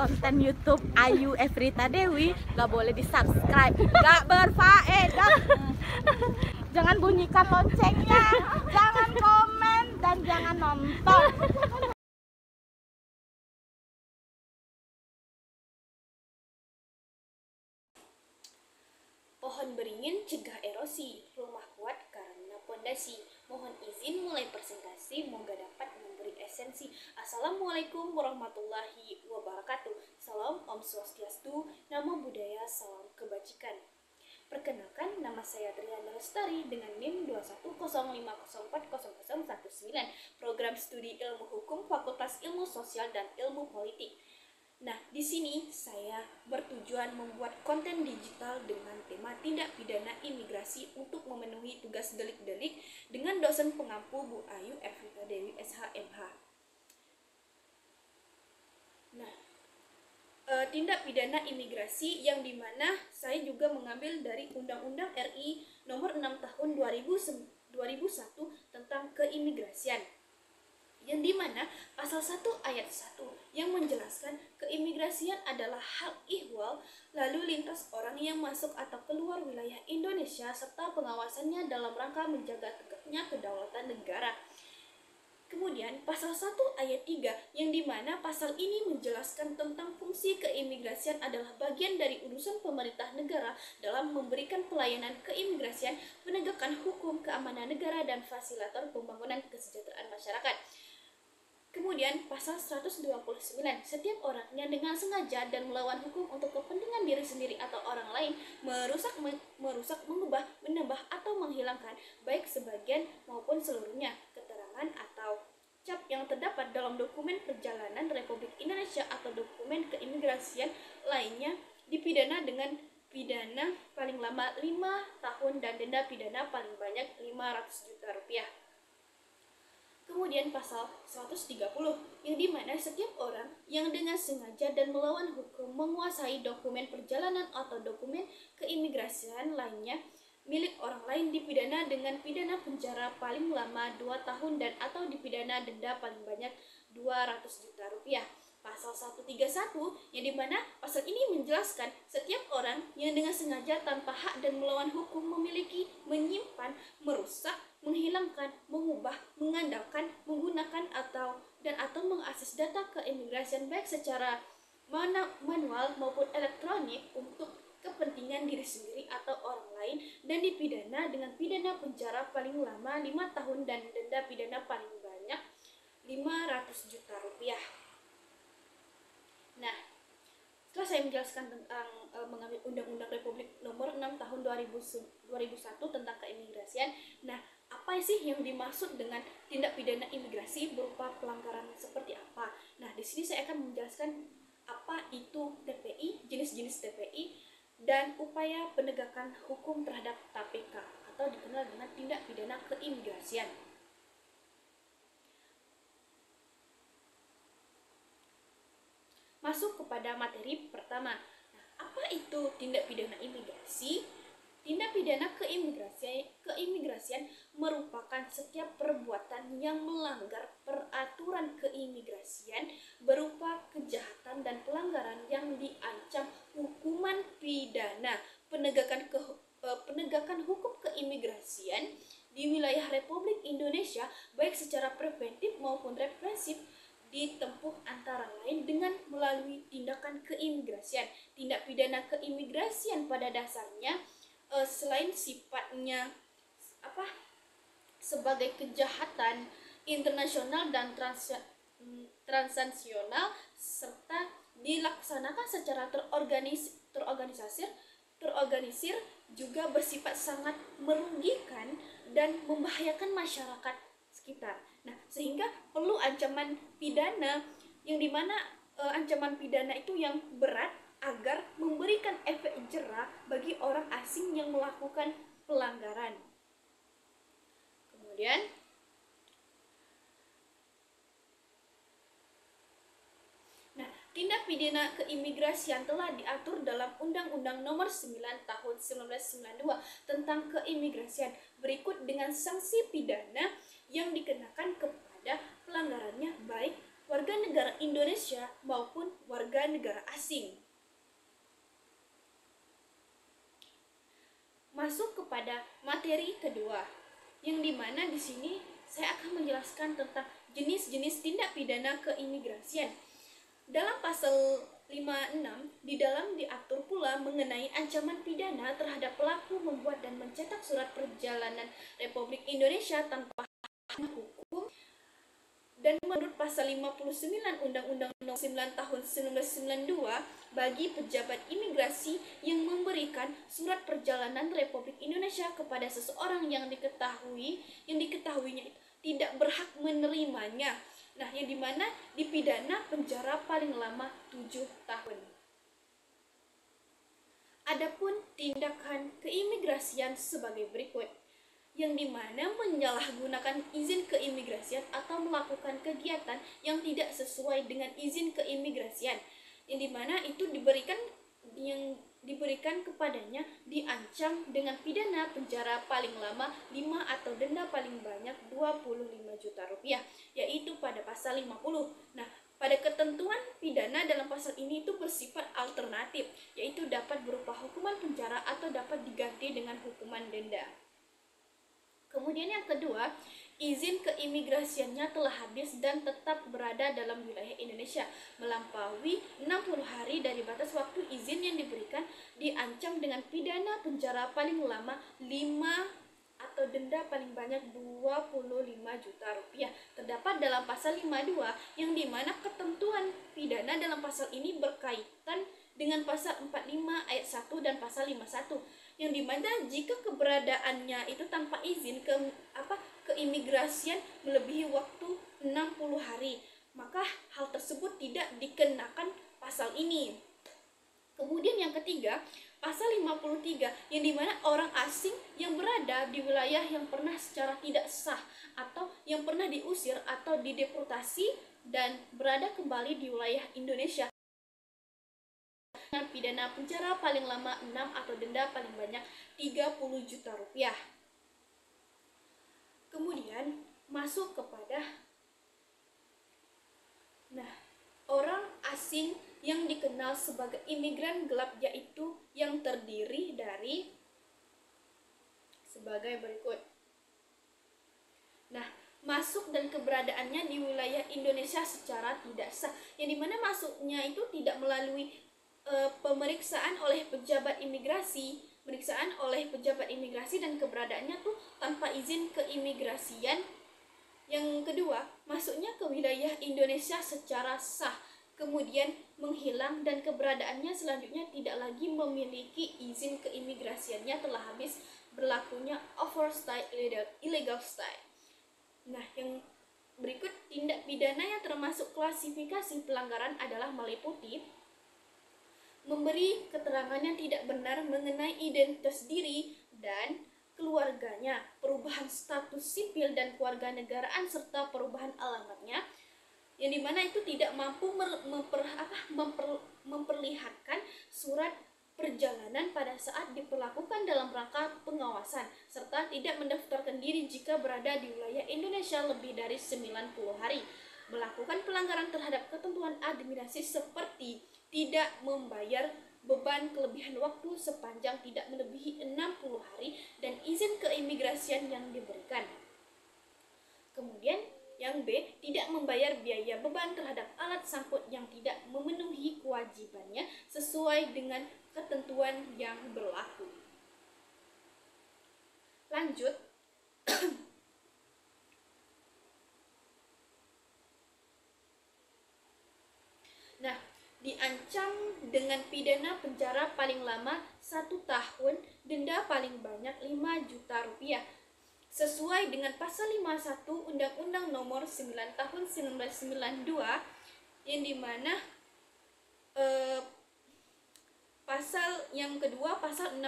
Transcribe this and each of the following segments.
konten YouTube Ayu Efrita Dewi, gak boleh di subscribe, gak berfaedah. Jangan bunyikan loncengnya, jangan komen, dan jangan nonton. Pohon beringin cegah erosi, rumah kuat karena pondasi. Mohon izin mulai presentasi, moga dapat memberi esensi. Assalamualaikum warahmatullahi wabarakatuh. Salam Om Swastiastu, Namo Buddhaya, salam kebajikan. Perkenalkan, nama saya Triana Lestari dengan NIM 21050400019, program studi Ilmu Hukum Fakultas Ilmu Sosial dan Ilmu Politik. Nah, di sini saya bertujuan membuat konten digital dengan tema tindak pidana imigrasi untuk memenuhi tugas delik-delik dengan dosen pengampu Bu Ayu Efrita Dewi SHMH. Nah, tindak pidana imigrasi yang dimana saya juga mengambil dari Undang-Undang RI nomor 6 tahun 2001 tentang keimigrasian, yang dimana pasal 1 ayat 1 yang menjelaskan keimigrasian adalah hak ihwal lalu lintas orang yang masuk atau keluar wilayah Indonesia serta pengawasannya dalam rangka menjaga tegaknya kedaulatan negara. Kemudian pasal 1 ayat 3 yang dimana pasal ini menjelaskan tentang fungsi keimigrasian adalah bagian dari urusan pemerintah negara dalam memberikan pelayanan keimigrasian, penegakan hukum, keamanan negara, dan fasilitator pembangunan kesejahteraan masyarakat. Kemudian pasal 129, setiap orang yang dengan sengaja dan melawan hukum untuk kepentingan diri sendiri atau orang lain merusak, mengubah, menambah atau menghilangkan baik sebagian maupun seluruhnya keterangan atau cap yang terdapat dalam dokumen perjalanan Republik Indonesia atau dokumen keimigrasian lainnya dipidana dengan pidana paling lama 5 tahun dan denda pidana paling banyak 500 juta rupiah. Kemudian pasal 130 yang dimana setiap orang yang dengan sengaja dan melawan hukum menguasai dokumen perjalanan atau dokumen keimigrasian lainnya milik orang lain dipidana dengan pidana penjara paling lama 2 tahun dan atau dipidana denda paling banyak 200 juta rupiah. Pasal 131 yang dimana pasal ini menjelaskan setiap orang yang dengan sengaja tanpa hak dan melawan hukum memiliki, menyimpan, merusak, menghilangkan, mengubah, mengandalkan, menggunakan atau mengakses data keimigrasian baik secara manual maupun elektronik untuk kepentingan diri sendiri atau orang lain dan dipidana dengan pidana penjara paling lama 5 tahun dan denda pidana paling banyak 500 juta rupiah. Nah, setelah saya menjelaskan tentang mengambil Undang-Undang Republik nomor 6 tahun 2001 tentang keimigrasian, nah apa sih yang dimaksud dengan tindak pidana imigrasi berupa pelanggaran seperti apa? Nah, di sini saya akan menjelaskan apa itu TPI, jenis-jenis TPI, dan upaya penegakan hukum terhadap KPK atau dikenal dengan tindak pidana keimigrasian. Masuk kepada materi pertama. Nah, apa itu tindak pidana imigrasi? Tindak pidana keimigrasian merupakan setiap perbuatan yang melanggar peraturan keimigrasian berupa kejahatan dan pelanggaran yang diancam hukuman pidana. Penegakan hukum keimigrasian di wilayah Republik Indonesia baik secara preventif maupun represif ditempuh antara lain dengan melalui tindakan keimigrasian. Tindak pidana keimigrasian pada dasarnya selain sifatnya sebagai kejahatan internasional dan transnasional serta dilaksanakan secara terorganisir juga bersifat sangat merugikan dan membahayakan masyarakat sekitar. Nah, sehingga perlu ancaman pidana yang dimana ancaman pidana itu yang berat agar memberikan efek jera bagi orang asing yang melakukan pelanggaran. Kemudian tindak pidana keimigrasian telah diatur dalam Undang-Undang Nomor 9 Tahun 1992 tentang keimigrasian berikut dengan sanksi pidana yang dikenakan kepada pelanggarannya baik warga negara Indonesia maupun warga negara asing. Masuk kepada materi kedua, yang dimana di sini saya akan menjelaskan tentang jenis-jenis tindak pidana keimigrasian. Dalam pasal 56 di dalam diatur pula mengenai ancaman pidana terhadap pelaku membuat dan mencetak surat perjalanan Republik Indonesia tanpa hukum. Dan menurut pasal 59 Undang-Undang Nomor 9 Tahun 1992, bagi pejabat imigrasi yang memberikan surat perjalanan Republik Indonesia kepada seseorang yang diketahuinya tidak berhak menerimanya. Nah, yang dimana dipidana penjara paling lama 7 tahun. Adapun tindakan keimigrasian sebagai berikut, yang dimana menyalahgunakan izin keimigrasian atau melakukan kegiatan yang tidak sesuai dengan izin keimigrasian, yang dimana itu diberikan kepadanya diancam dengan pidana penjara paling lama 5 atau denda paling banyak 25 juta rupiah, yaitu pada pasal 50. Nah, pada ketentuan pidana dalam pasal ini itu bersifat alternatif, yaitu dapat berupa hukuman penjara atau dapat diganti dengan hukuman denda. Kemudian yang kedua, izin keimigrasiannya telah habis dan tetap berada dalam wilayah Indonesia melampaui 60 hari dari batas waktu izin yang diberikan, diancam dengan pidana penjara paling lama 5 atau denda paling banyak 25 juta rupiah. Terdapat dalam pasal 52 yang dimana ketentuan pidana dalam pasal ini berkaitan dengan pasal 45 ayat 1 dan pasal 51, yang dimana jika keberadaannya itu tanpa izin keimigrasian melebihi waktu 60 hari, maka hal tersebut tidak dikenakan pasal ini. Kemudian yang ketiga, pasal 53 yang dimana orang asing yang berada di wilayah yang pernah secara tidak sah atau yang pernah diusir atau dideportasi dan berada kembali di wilayah Indonesia dengan pidana penjara paling lama 6 atau denda paling banyak 30 juta rupiah. Kemudian masuk kepada orang asing yang dikenal sebagai imigran gelap, yaitu yang terdiri dari sebagai berikut. Masuk dan keberadaannya di wilayah Indonesia secara tidak sah, yang dimana masuknya itu tidak melalui pemeriksaan oleh pejabat imigrasi, dan keberadaannya tuh tanpa izin keimigrasian. Yang kedua, masuknya ke wilayah Indonesia secara sah, kemudian menghilang dan keberadaannya selanjutnya tidak lagi memiliki izin keimigrasiannya, telah habis berlakunya overstay illegal stay. Yang berikut tindak pidana yang termasuk klasifikasi pelanggaran adalah meliputi memberi keterangan yang tidak benar mengenai identitas diri dan keluarganya, perubahan status sipil dan kewarganegaraan serta perubahan alamatnya, yang dimana itu tidak mampu memperlihatkan surat perjalanan pada saat diperlakukan dalam rangka pengawasan, serta tidak mendaftarkan diri jika berada di wilayah Indonesia lebih dari 90 hari, melakukan pelanggaran terhadap ketentuan administrasi seperti tidak membayar beban kelebihan waktu sepanjang tidak melebihi 60 hari dan izin keimigrasian yang diberikan. Kemudian yang B, tidak membayar biaya beban terhadap alat sangkut yang tidak memenuhi kewajibannya sesuai dengan ketentuan yang berlaku. Lanjut. Diancam dengan pidana penjara paling lama 1 tahun, denda paling banyak 5 juta rupiah. Sesuai dengan pasal 51 Undang-Undang Nomor 9 Tahun 1992, yang dimana pasal yang kedua, pasal 60,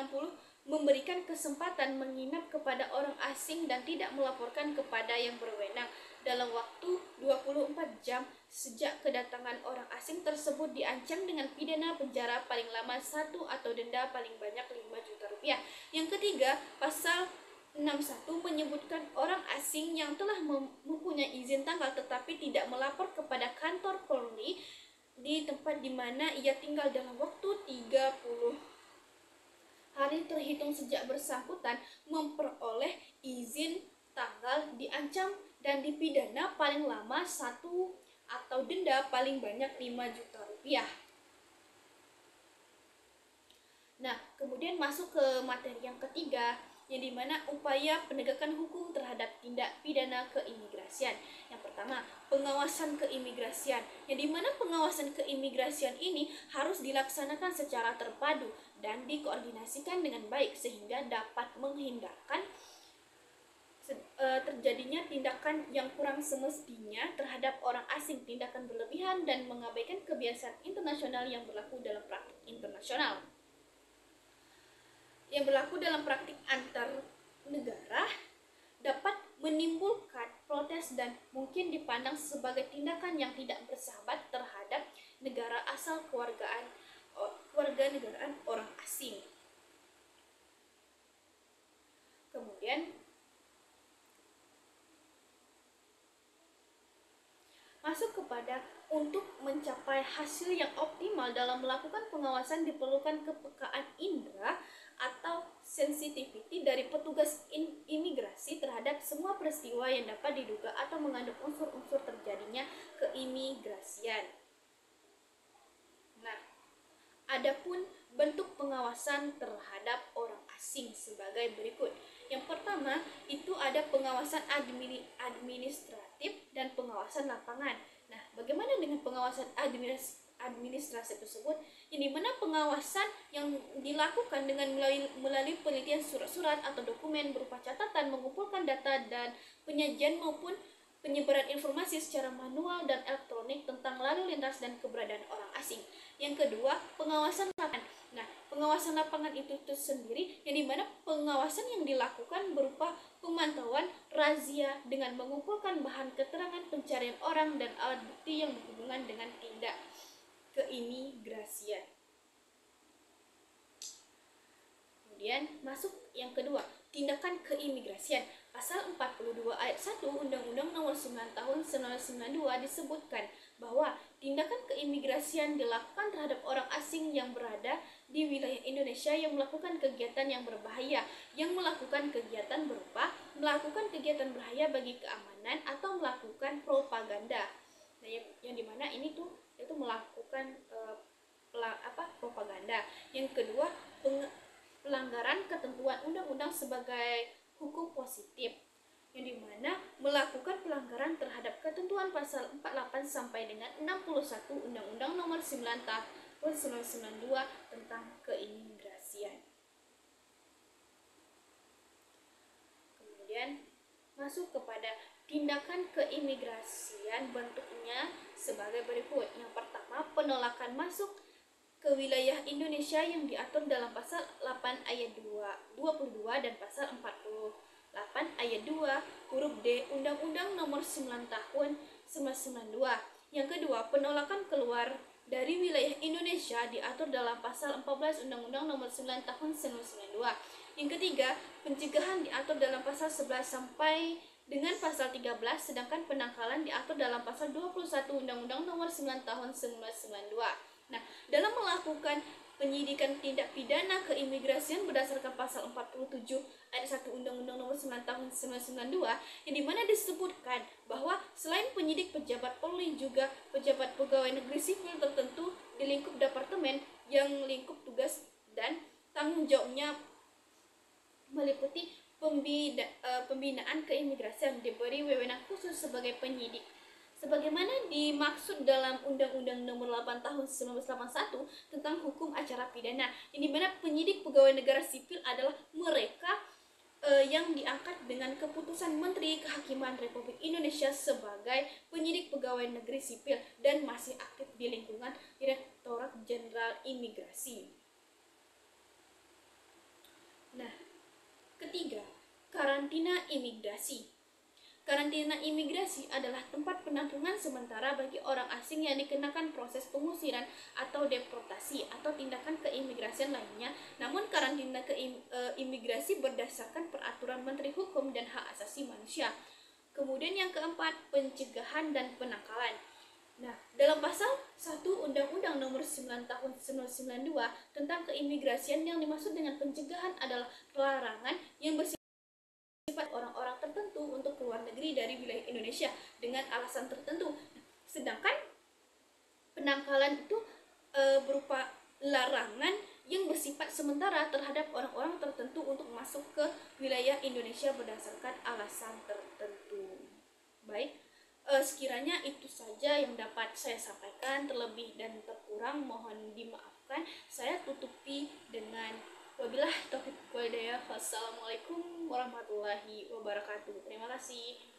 memberikan kesempatan menginap kepada orang asing dan tidak melaporkan kepada yang berwenang dalam waktu 24 jam sejak kedatangan orang asing tersebut, diancam dengan pidana penjara paling lama 1 atau denda paling banyak 5 juta rupiah. Yang ketiga, pasal 61 menyebutkan orang asing yang telah mempunyai izin tanggal tetapi tidak melapor kepada kantor Polri di tempat di mana ia tinggal dalam waktu 30 hari terhitung sejak bersangkutan memperoleh izin tanggal, diancam dan dipidana paling lama 1 atau denda paling banyak 5 juta rupiah. Nah, kemudian masuk ke materi yang ketiga, yang dimana upaya penegakan hukum terhadap tindak pidana keimigrasian. Yang pertama, pengawasan keimigrasian, yang dimana pengawasan keimigrasian ini harus dilaksanakan secara terpadu dan dikoordinasikan dengan baik sehingga dapat menghindarkan terjadinya tindakan yang kurang semestinya terhadap orang asing, tindakan berlebihan dan mengabaikan kebiasaan internasional yang berlaku dalam praktik internasional. Yang berlaku dalam praktik antar negara dapat menimbulkan protes dan mungkin dipandang sebagai tindakan yang tidak bersahabat terhadap negara asal kewarganegaraan orang asing. Kemudian masuk kepada untuk mencapai hasil yang optimal dalam melakukan pengawasan diperlukan kepekaan indera atau sensitivity dari petugas imigrasi terhadap semua peristiwa yang dapat diduga atau mengandung unsur-unsur terjadinya keimigrasian. Nah, adapun bentuk pengawasan terhadap orang asing sebagai berikut. Yang pertama, itu ada pengawasan administratif dan pengawasan lapangan. Nah, bagaimana dengan pengawasan administrasi tersebut? Yang dimana pengawasan yang dilakukan dengan melalui penelitian surat-surat atau dokumen berupa catatan, mengumpulkan data dan penyajian maupun penyebaran informasi secara manual dan elektronik tentang lalu lintas dan keberadaan orang asing. Yang kedua, pengawasan lapangan. Nah, pengawasan lapangan itu sendiri yang dimana pengawasan yang dilakukan berupa pemantauan, razia dengan mengumpulkan bahan keterangan pencarian orang dan alat bukti yang berhubungan dengan tindak keimigrasian. Kemudian masuk yang kedua, tindakan keimigrasian. Pasal 42 ayat 1 Undang-Undang Nomor 9 Tahun 1992 disebutkan bahwa tindakan keimigrasian dilakukan terhadap orang asing yang berada di wilayah Indonesia yang melakukan kegiatan yang berbahaya, yang melakukan kegiatan berupa melakukan kegiatan berbahaya bagi keamanan atau melakukan propaganda. Nah, yang dimana ini tuh itu melakukan propaganda. Yang kedua, pelanggaran ketentuan undang-undang sebagai hukum positif, yang dimana melakukan pelanggaran terhadap ketentuan pasal 48 sampai dengan 61 Undang-Undang Nomor 9 Tahun 1992 tentang keimigrasian. Kemudian masuk kepada tindakan keimigrasian, bentuknya sebagai berikut. Yang pertama, penolakan masuk ke wilayah Indonesia yang diatur dalam pasal 8 ayat 22 dan pasal 48 ayat 2 huruf D Undang-Undang Nomor 9 Tahun 1992. Yang kedua, penolakan keluar dari wilayah Indonesia diatur dalam pasal 14 Undang-Undang Nomor 9 Tahun 1992. Yang ketiga, pencegahan diatur dalam pasal 11 sampai dengan pasal 13, sedangkan penangkalan diatur dalam pasal 21 Undang-Undang Nomor 9 Tahun 1992. Nah, dalam melakukan penyidikan tindak pidana keimigrasian berdasarkan pasal 47 ayat 1 Undang-Undang Nomor 9 Tahun 1992, yang dimana disebutkan bahwa selain penyidik pejabat Polri juga pejabat pegawai negeri sipil tertentu di lingkup departemen yang lingkup tugas dan tanggung jawabnya meliputi pembinaan keimigrasian diberi wewenang khusus sebagai penyidik. Sebagaimana dimaksud dalam Undang-Undang Nomor 8 Tahun 1981 tentang hukum acara pidana, yang dimana penyidik pegawai negara sipil adalah mereka yang diangkat dengan keputusan Menteri Kehakiman Republik Indonesia sebagai penyidik pegawai negeri sipil dan masih aktif di lingkungan Direktorat Jenderal Imigrasi. Nah, ketiga, karantina imigrasi. Karantina imigrasi adalah tempat penampungan sementara bagi orang asing yang dikenakan proses pengusiran atau deportasi atau tindakan keimigrasian lainnya. Namun karantina imigrasi berdasarkan peraturan Menteri Hukum dan Hak Asasi Manusia. Kemudian yang keempat, pencegahan dan penangkalan. Nah, dalam pasal 1 Undang-Undang Nomor 9 Tahun 1992 tentang keimigrasian, yang dimaksud dengan pencegahan adalah pelarangan yang bersifat orang-orang tertentu untuk keluar negeri dari wilayah Indonesia dengan alasan tertentu. Sedangkan penangkalan itu berupa larangan yang bersifat sementara terhadap orang-orang tertentu untuk masuk ke wilayah Indonesia berdasarkan alasan tertentu. Baik, sekiranya itu saja yang dapat saya sampaikan. Terlebih dan terkurang mohon dimaafkan. Saya tutupi dengan wabillahi taufiq wal hidayah. Wassalamualaikum warahmatullahi wabarakatuh. Terima kasih.